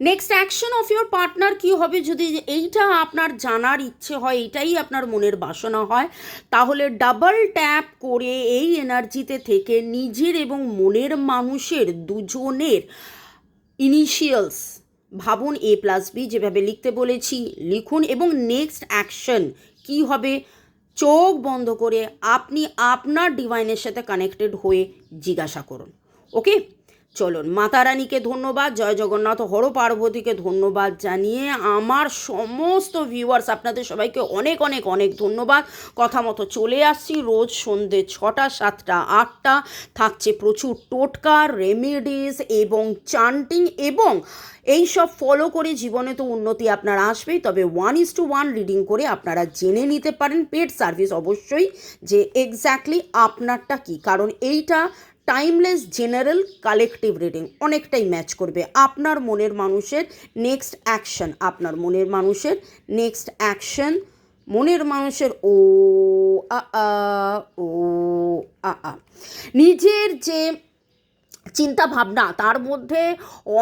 Next action of your partner কী হবে, যদি এইটা আপনার জানার ইচ্ছে হয়, এটাই আপনার মনের বাসনা হয়, তাহলে ডাবল ট্যাপ করে এই এনার্জিতে থেকে নিজের এবং মনের মানুষের দুজনের ইনিশিয়ালস ভাবুন, A+B যেভাবে লিখতে বলেছি লিখুন, এবং নেক্সট অ্যাকশন কী হবে চোখ বন্ধ করে আপনি আপনার ডিভাইনের সাথে কানেক্টেড হয়ে জিজ্ঞাসা করুন। ওকে, চলুন, মাতা রানীকে ধন্যবাদ, জয় জগন্নাথ, হর পার্বতীকে ধন্যবাদ জানিয়ে আমার সমস্ত ভিউয়ার্স আপনাদের সবাইকে অনেক অনেক অনেক ধন্যবাদ। কথা মতো চলে আসছি রোজ সন্ধ্যে 6টা 7টা 8টা, থাকছে প্রচুর টোটকা, রেমেডিস এবং চান্টিং, এবং এই সব ফলো করে জীবনে তো উন্নতি আপনার আসবেই, তবে 1:1 রিডিং করে আপনারা জেনে নিতে পারেন পেড সার্ভিস অবশ্যই যে এক্স্যাক্টলি আপনারটা কী, কারণ এইটা টাইমলেস জেনারেল কালেকটিভ রিডিং অনেকটাই ম্যাচ করবে আপনার মনের মানুষের নেক্সট অ্যাকশন, আপনার মনের মানুষের নেক্সট অ্যাকশন, মনের মানুষের ও আ আ ও আ আ নিজের যে চিন্তা ভাবনা তার মধ্যে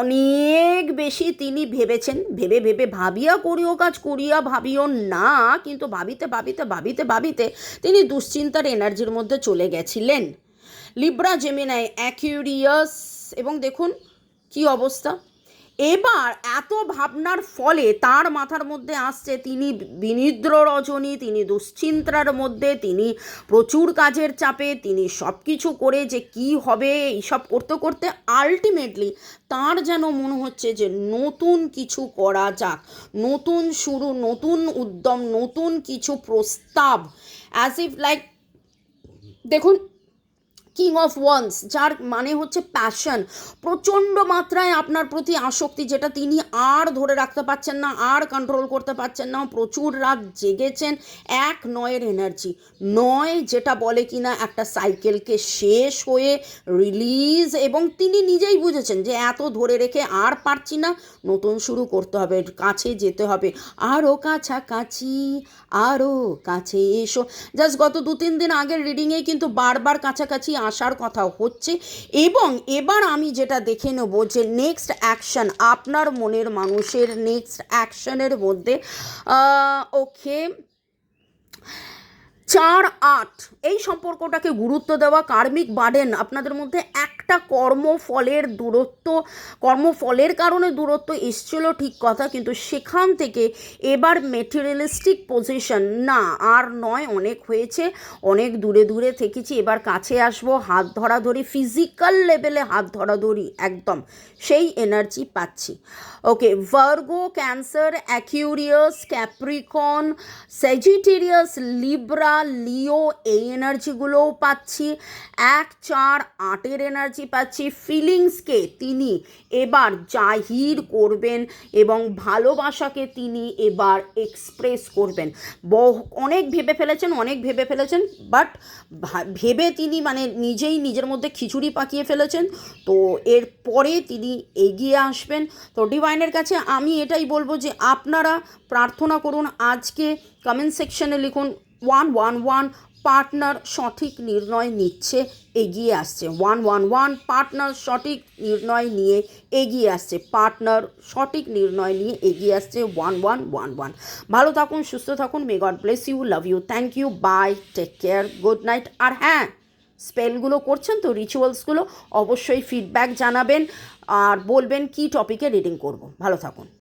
অনেক বেশি তিনি ভেবেছেন, ভেবে ভেবে ভাবিয়া করিও কাজ করিয়া ভাবিও না, কিন্তু ভাবিতে ভাবিতে ভাবিতে ভাবিতে তিনি দুশ্চিন্তার এনার্জির মধ্যে চলে গেছিলেন। লিব্রা, জেমিনাই, অ্যাকুয়ারিয়াস, এবং দেখুন কি অবস্থা। এবার এত ভাবনার ফলে তার মাথার মধ্যে আসছে তিনি বিনিদ্র রজনী, তিনি দুশ্চিন্তার মধ্যে, তিনি প্রচুর কাজের চাপে, তিনি সব কিছু করে যে কি হবে এইসব করতে করতে আলটিমেটলি তার যেন মনে হচ্ছে যে নতুন কিছু করা যাক, নতুন শুরু, নতুন উদ্যম, নতুন কিছু প্রস্তাব, অ্যাজ ইফ লাইক দেখুন কিং অফ ওয়ান্স, যার মানে হচ্ছে প্যাশন, প্রচণ্ড মাত্রায় আপনার প্রতি আসক্তি, যেটা তিনি আর ধরে রাখতে পারছেন না, আর কন্ট্রোল করতে পারছেন না, প্রচুর রাত জেগেছেন। 1 9-এর এনার্জি, 9 যেটা বলে কি না একটা সাইকেলকে শেষ হয়ে রিলিজ, এবং তিনি নিজেই বুঝেছেন যে এত ধরে রেখে আর পারছি না, নতুন শুরু করতে হবে, কাছে যেতে হবে, আরও কাছাকাছি, আরও কাছে এসো। জাস্ট গত 2-3 দিন আগের রিডিংয়েই কিন্তু বারবার কাছাকাছি আসার কথা হচ্ছে। এবং এবার আমি যেটা দেখে নেব যে নেক্সট অ্যাকশন, আপনার মনের মানুষের নেক্সট অ্যাকশনের মধ্যে ওকে 4-8 এই সম্পর্কটাকে গুরুত্ব দেওয়া, কার্মিক বার্ডেন আপনাদের মধ্যে একটা কর্মফলের কারণে দূরত্ব এসছিল ঠিক কথা, কিন্তু সেখান থেকে এবার মেটেরিয়ালিস্টিক পজিশন না আর নয়, অনেক হয়েছে, অনেক দূরে দূরে থেকেছি, এবার কাছে আসবো, হাত ধরাধরি, ফিজিক্যাল লেভেলে হাত ধরাধরি, একদম সেই এনার্জি পাচ্ছি। Okay, Virgo, Cancer, Aquarius, Capricorn, Sagittarius, Libra, Leo, এই এনার্জিগুলোও পাচ্ছি। 1-4-8-এর এনার্জি পাচ্ছি। ফিলিংসকে তিনি এবার জাহির করবেন এবং ভালোবাসাকে তিনি এবার এক্সপ্রেস করবেন। অনেক ভেবে ফেলেছেন, বাট ভেবে তিনি মানে নিজেই নিজের মধ্যে খিচুড়ি পাকিয়ে ফেলেছেন, তো এরপরে তিনি এগিয়ে আসবেন। তো ডিভাইনের কাছে আমি এটাই বলবো যে আপনারা প্রার্থনা করুন, আজকে কমেন্ট সেকশনে লিখুন 111 পার্টনার সঠিক নির্ণয় নিচ্ছে, এগিয়ে আসছে। 111 পার্টনার সঠিক নির্ণয় নিয়ে এগিয়ে আসছে, পার্টনার সঠিক নির্ণয় নিয়ে এগিয়ে আসছে 1111। ভালো থাকুন, সুস্থ থাকুন, may God bless you, love you, thank you, bye, take care, good night. আর হ্যাঁ, স্পেলগুলো করছেন তো, রিচুয়ালসগুলো অবশ্যই ফিডব্যাক জানাবেন আর বলবেন কি টপিকে রিডিং করব। ভালো থাকুন।